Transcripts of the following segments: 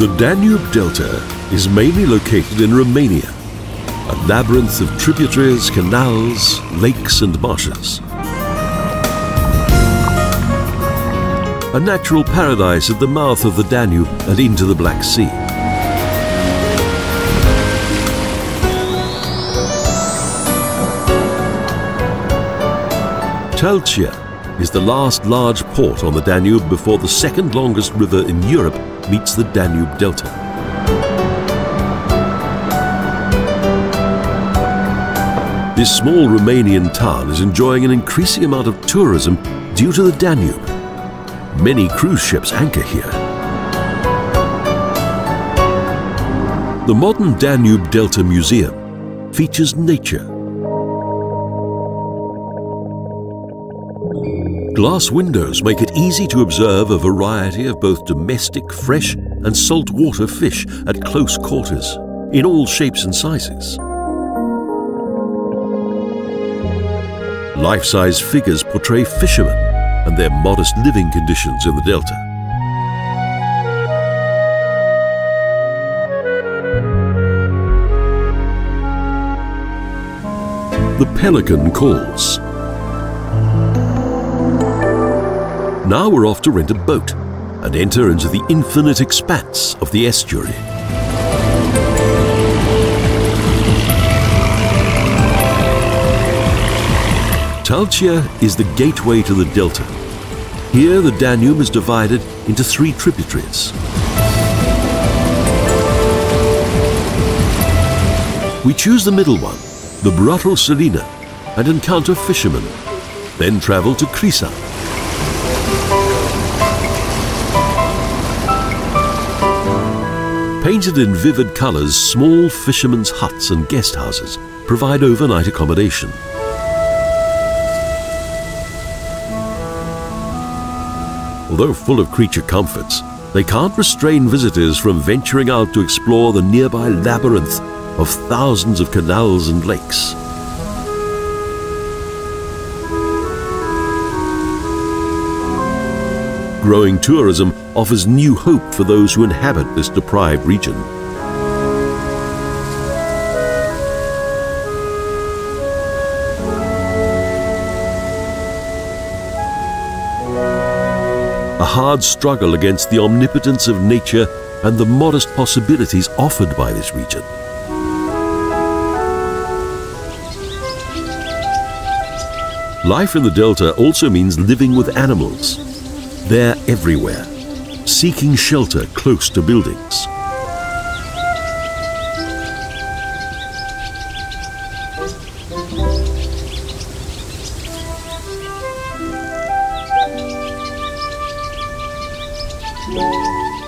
The Danube Delta is mainly located in Romania, a labyrinth of tributaries, canals, lakes and marshes. A natural paradise at the mouth of the Danube and into the Black Sea. Tulcea is the last large port on the Danube before the second longest river in Europe meets the Danube Delta. This small Romanian town is enjoying an increasing amount of tourism due to the Danube. Many cruise ships anchor here. The modern Danube Delta Museum features nature. Glass windows make it easy to observe a variety of both domestic, fresh and saltwater fish at close quarters, in all shapes and sizes. Life-size figures portray fishermen and their modest living conditions in the delta. The pelican calls. Now we're off to rent a boat and enter into the infinite expanse of the estuary. Tulcea is the gateway to the delta. Here the Danube is divided into 3 tributaries. We choose the middle one, the brutal Sulina, and encounter fishermen, then travel to Crisan. Painted in vivid colours, small fishermen's huts and guest houses provide overnight accommodation. Although full of creature comforts, they can't restrain visitors from venturing out to explore the nearby labyrinth of thousands of canals and lakes. Growing tourism offers new hope for those who inhabit this deprived region. A hard struggle against the omnipotence of nature and the modest possibilities offered by this region. Life in the delta also means living with animals. They're everywhere, seeking shelter close to buildings.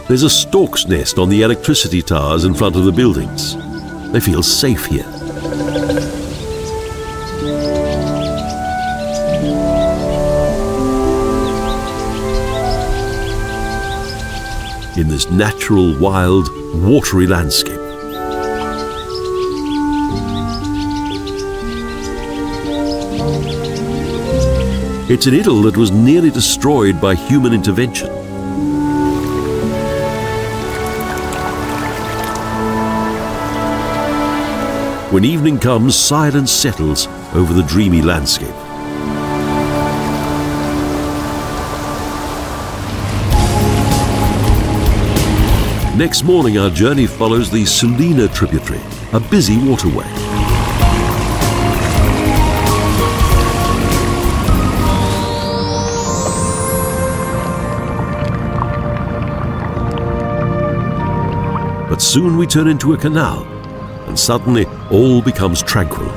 There's a stork's nest on the electricity towers in front of the buildings. They feel safe here. In this natural, wild, watery landscape. It's an idyll that was nearly destroyed by human intervention. When evening comes, silence settles over the dreamy landscape. Next morning, our journey follows the Sulina tributary, a busy waterway. But soon we turn into a canal, and suddenly all becomes tranquil.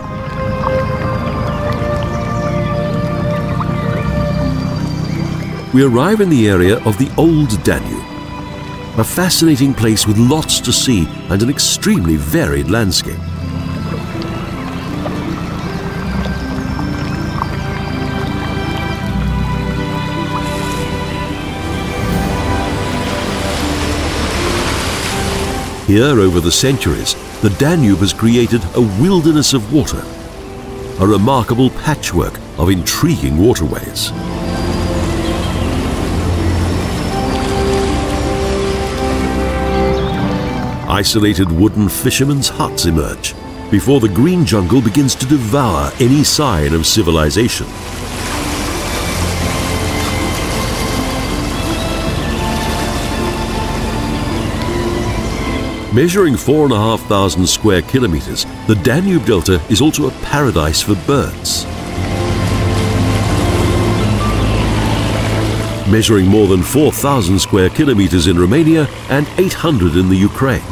We arrive in the area of the Old Danube, a fascinating place with lots to see and an extremely varied landscape. Here, over the centuries, the Danube has created a wilderness of water, a remarkable patchwork of intriguing waterways. Isolated wooden fishermen's huts emerge before the green jungle begins to devour any sign of civilization. Measuring 4,500 square kilometres, the Danube Delta is also a paradise for birds. Measuring more than 4,000 square kilometres in Romania and 800 in the Ukraine.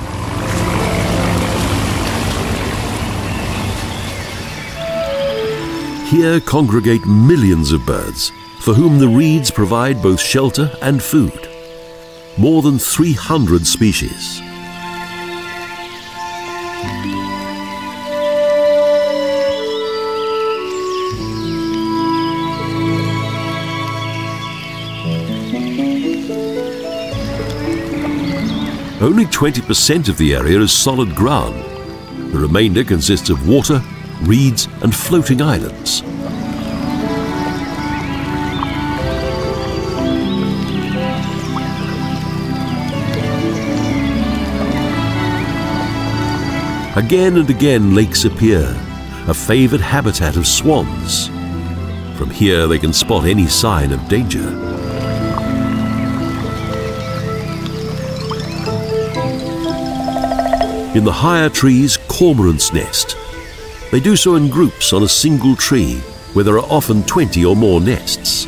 Here congregate millions of birds, for whom the reeds provide both shelter and food. More than 300 species. Only 20% of the area is solid ground. The remainder consists of water, reeds and floating islands. Again and again lakes appear, a favoured habitat of swans. From here they can spot any sign of danger. In the higher trees, cormorants nest. They do so in groups on a single tree, where there are often 20 or more nests.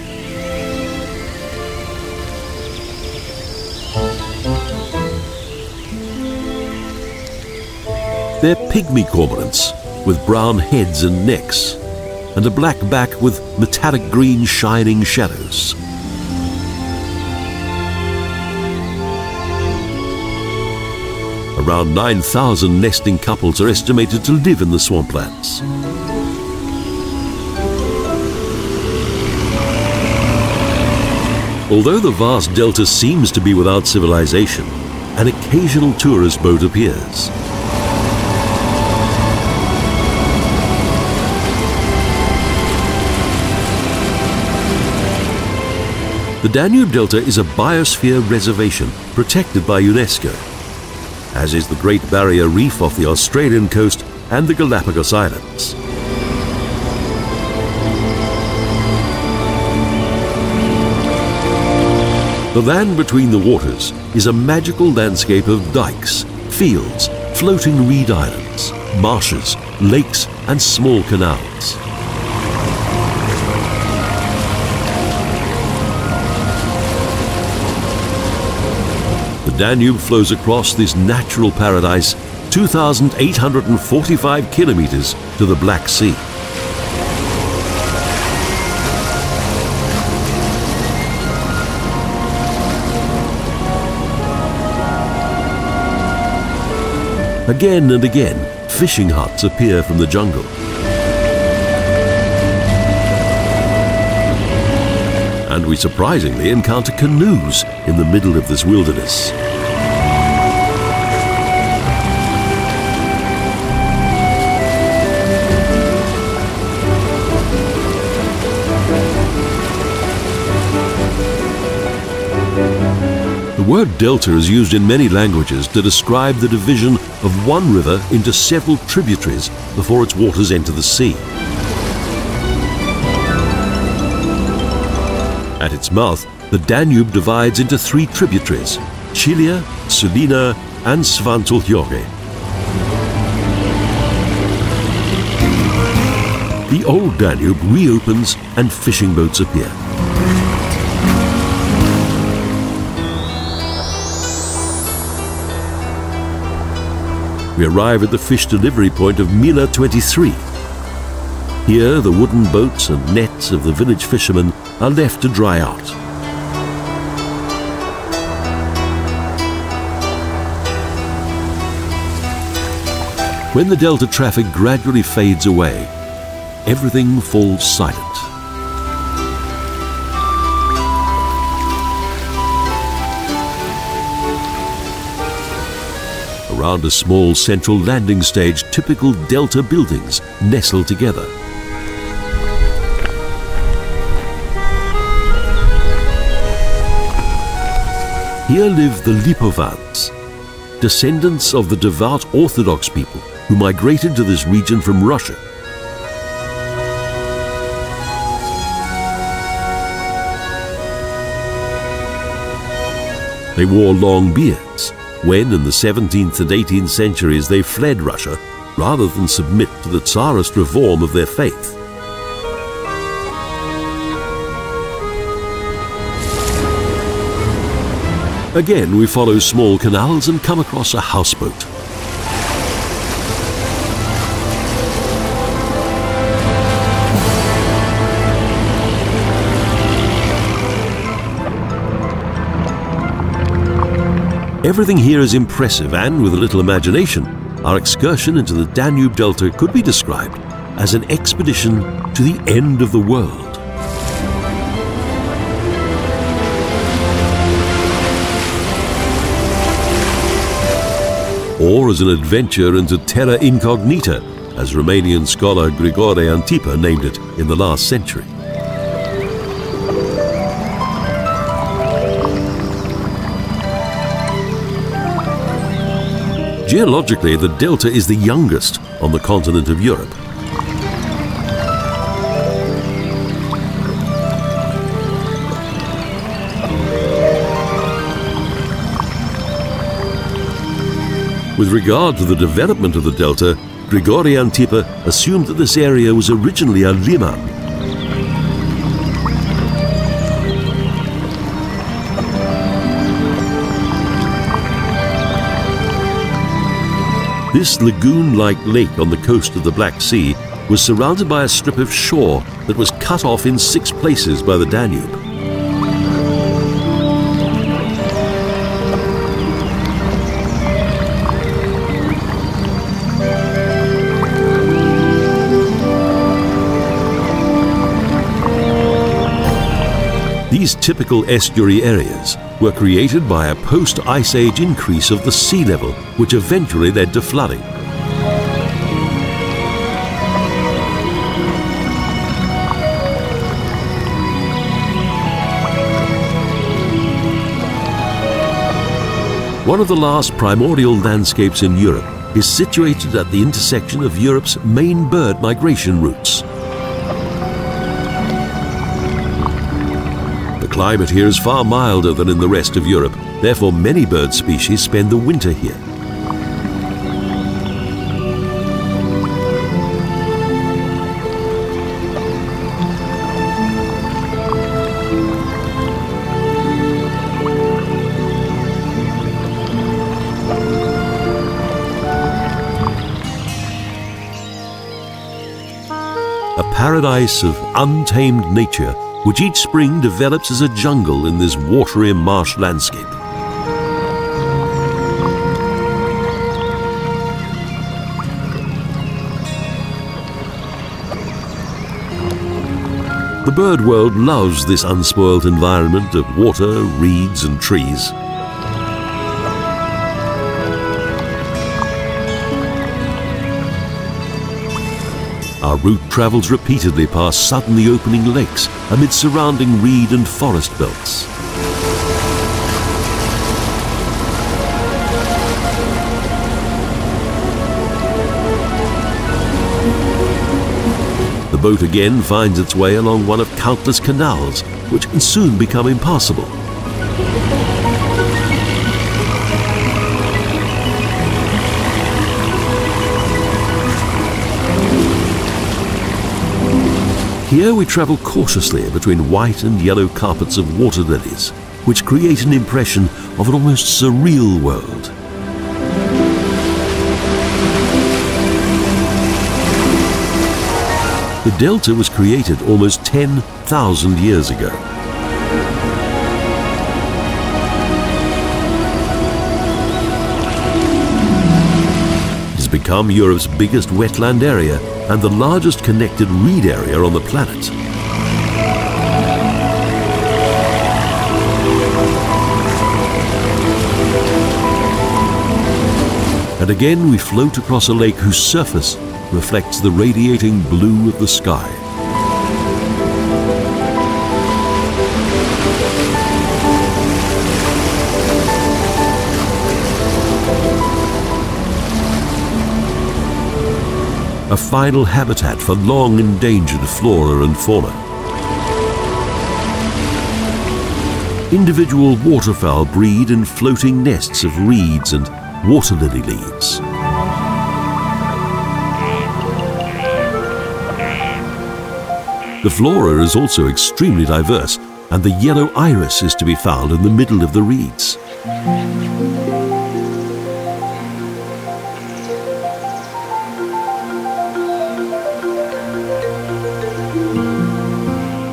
They're pygmy cormorants, with brown heads and necks, and a black back with metallic green shining shadows. Around 9,000 nesting couples are estimated to live in the swamplands. Although the vast delta seems to be without civilization, an occasional tourist boat appears. The Danube Delta is a biosphere reservation protected by UNESCO, as is the Great Barrier Reef off the Australian coast and the Galapagos Islands. The land between the waters is a magical landscape of dikes, fields, floating reed islands, marshes, lakes and small canals. The Danube flows across this natural paradise 2,845 kilometers to the Black Sea. Again and again, fishing huts appear from the jungle. And we surprisingly encounter canoes in the middle of this wilderness. The word delta is used in many languages to describe the division of one river into several tributaries before its waters enter the sea. At its mouth, the Danube divides into three tributaries: Tulcea, Sulina and Tulcea. The old Danube reopens and fishing boats appear. We arrive at the fish delivery point of Mila 23. Here, the wooden boats and nets of the village fishermen are left to dry out. When the delta traffic gradually fades away, everything falls silent. Around a small central landing stage, typical delta buildings nestle together. Here live the Lipovans. descendants of the devout Orthodox people who migrated to this region from Russia. They wore long beards when, in the 17th and 18th centuries, they fled Russia rather than submit to the Tsarist reform of their faith. Again, we follow small canals and come across a houseboat. Everything here is impressive, and with a little imagination, our excursion into the Danube Delta could be described as an expedition to the end of the world. Or as an adventure into terra incognita, as Romanian scholar Grigore Antipa named it in the last century. Geologically, the delta is the youngest on the continent of Europe. With regard to the development of the delta, Grigore Antipa assumed that this area was originally a liman. This lagoon-like lake on the coast of the Black Sea was surrounded by a strip of shore that was cut off in 6 places by the Danube. These typical estuary areas were created by a post-Ice Age increase of the sea level, which eventually led to flooding. One of the last primordial landscapes in Europe is situated at the intersection of Europe's main bird migration routes. The climate here is far milder than in the rest of Europe, therefore many bird species spend the winter here. A paradise of untamed nature, which each spring develops as a jungle in this watery marsh landscape. The bird world loves this unspoilt environment of water, reeds and trees. Our route travels repeatedly past suddenly opening lakes amid surrounding reed and forest belts. The boat again finds its way along one of countless canals, which can soon become impassable. Here we travel cautiously between white and yellow carpets of water lilies, which create an impression of an almost surreal world. The delta was created almost 10,000 years ago. It has become Europe's biggest wetland area and the largest connected reed area on the planet. And again we float across a lake whose surface reflects the radiating blue of the sky. a final habitat for long endangered flora and fauna. Individual waterfowl breed in floating nests of reeds and water lily leaves. The flora is also extremely diverse, and the yellow iris is to be found in the middle of the reeds.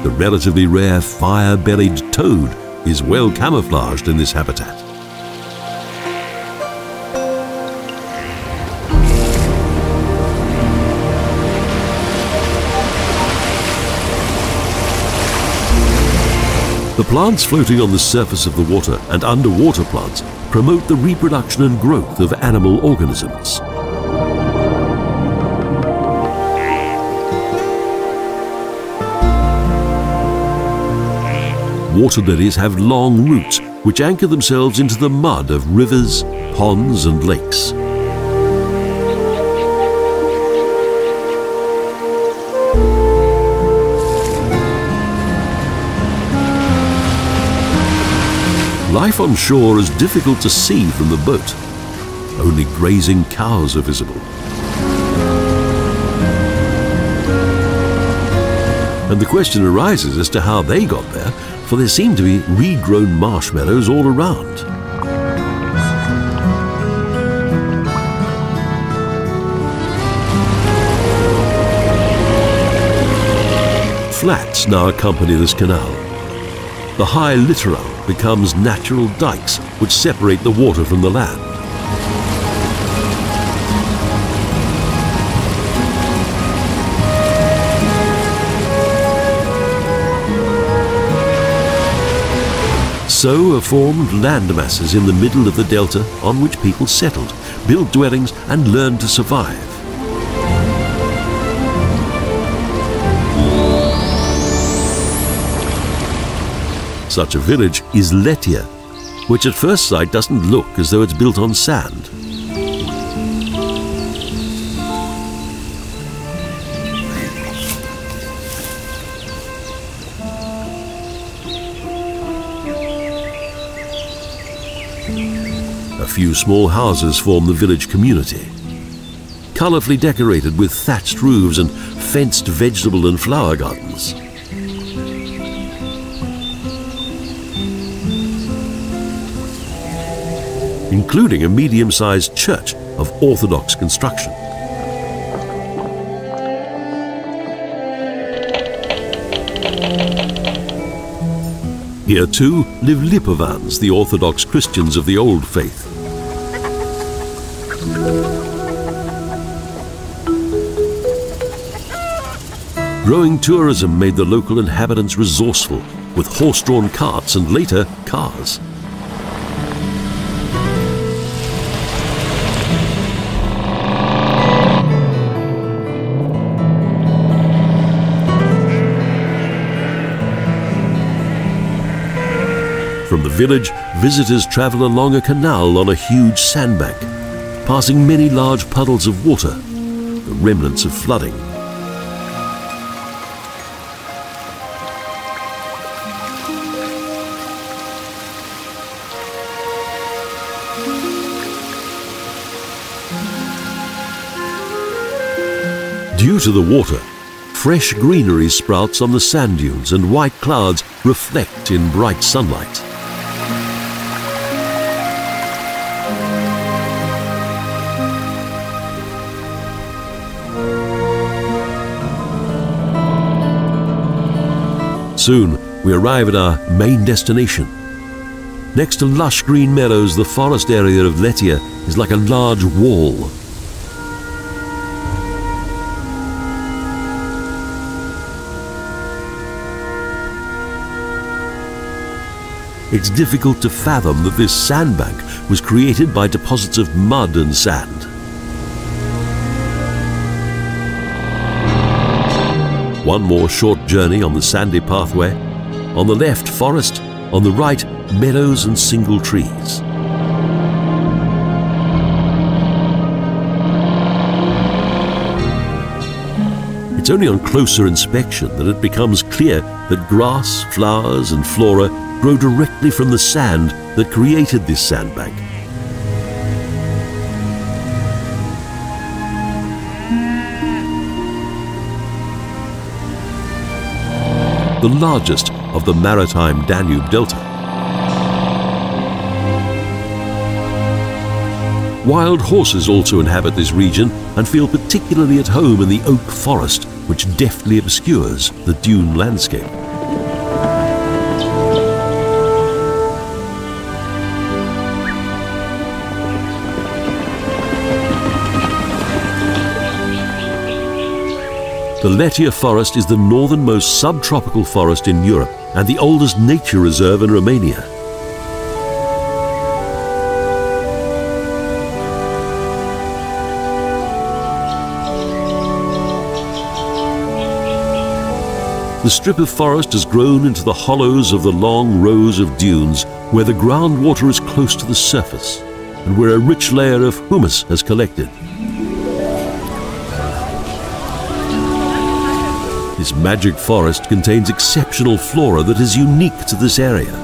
The relatively rare fire-bellied toad is well camouflaged in this habitat. The plants floating on the surface of the water and underwater plants promote the reproduction and growth of animal organisms. Water lilies have long roots which anchor themselves into the mud of rivers, ponds and lakes. Life on shore is difficult to see from the boat. Only grazing cows are visible. And the question arises as to how they got there, for there seem to be reed-grown marshmallows all around. Flats now accompany this canal. The high littoral becomes natural dikes which separate the water from the land. So are formed land masses in the middle of the delta on which people settled, built dwellings and learned to survive. Such a village is Letea, which at first sight doesn't look as though it's built on sand. A few small houses form the village community, colourfully decorated with thatched roofs and fenced vegetable and flower gardens. Including a medium-sized church of Orthodox construction. Here too live Lipovans, the Orthodox Christians of the Old Faith. Growing tourism made the local inhabitants resourceful, with horse-drawn carts and later cars. From the village, visitors travel along a canal on a huge sandbank, passing many large puddles of water, the remnants of flooding. Due to the water, fresh greenery sprouts on the sand dunes and white clouds reflect in bright sunlight. Soon, we arrive at our main destination. Next to lush green meadows, the forest area of Letea is like a large wall. It's difficult to fathom that this sandbank was created by deposits of mud and sand. One more short journey on the sandy pathway. On the left, forest. On the right, meadows and single trees. It's only on closer inspection that it becomes clear that grass, flowers and flora grow directly from the sand that created this sandbank. The largest of the maritime Danube Delta. Wild horses also inhabit this region and feel particularly at home in the oak forest, which deftly obscures the dune landscape. The Letea Forest is the northernmost subtropical forest in Europe and the oldest nature reserve in Romania. The strip of forest has grown into the hollows of the long rows of dunes where the groundwater is close to the surface and where a rich layer of humus has collected. This magic forest contains exceptional flora that is unique to this area.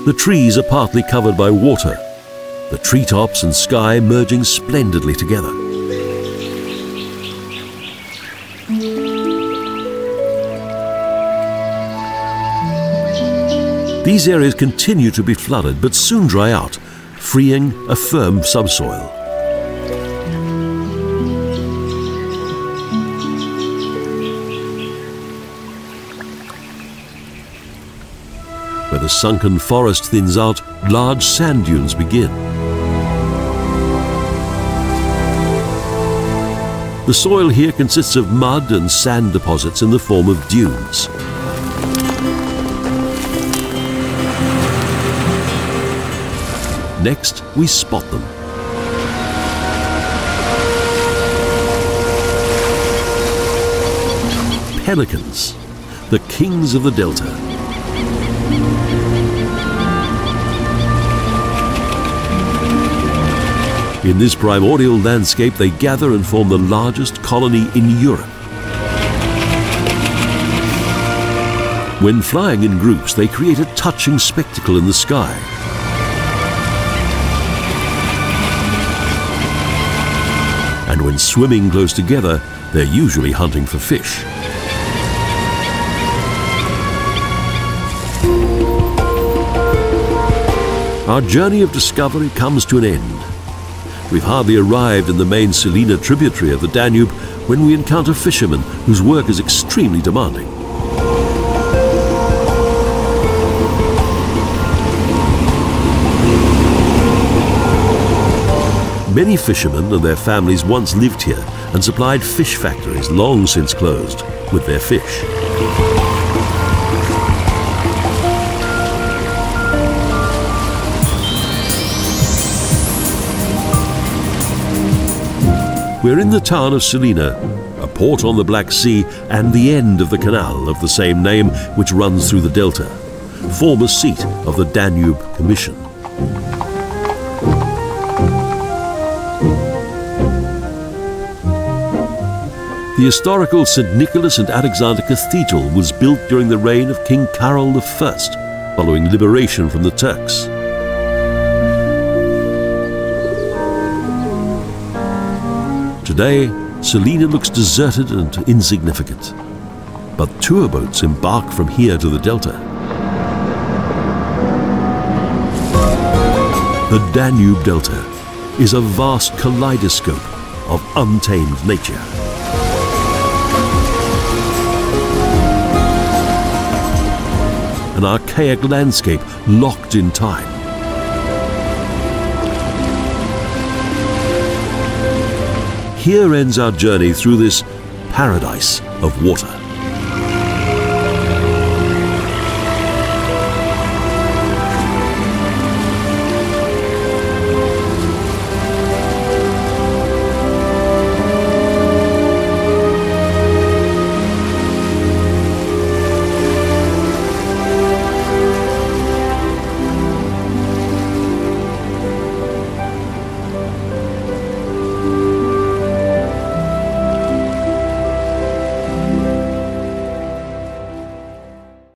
The trees are partly covered by water, the treetops and sky merging splendidly together. These areas continue to be flooded but soon dry out, freeing a firm subsoil. Where the sunken forest thins out, large sand dunes begin. The soil here consists of mud and sand deposits in the form of dunes. Next, we spot them. Pelicans, the kings of the delta. In this primordial landscape, they gather and form the largest colony in Europe. When flying in groups, they create a touching spectacle in the sky. And when swimming close together, they're usually hunting for fish. Our journey of discovery comes to an end. We've hardly arrived in the main Sulina tributary of the Danube when we encounter fishermen whose work is extremely demanding. Many fishermen and their families once lived here and supplied fish factories long since closed with their fish. We're in the town of Sulina, a port on the Black Sea and the end of the canal of the same name which runs through the delta, former seat of the Danube Commission. The historical St. Nicholas and Alexander Cathedral was built during the reign of King Carol I, following liberation from the Turks. Today, Sulina looks deserted and insignificant, but tour boats embark from here to the delta. The Danube Delta is a vast kaleidoscope of untamed nature. An archaic landscape locked in time. Here ends our journey through this paradise of water.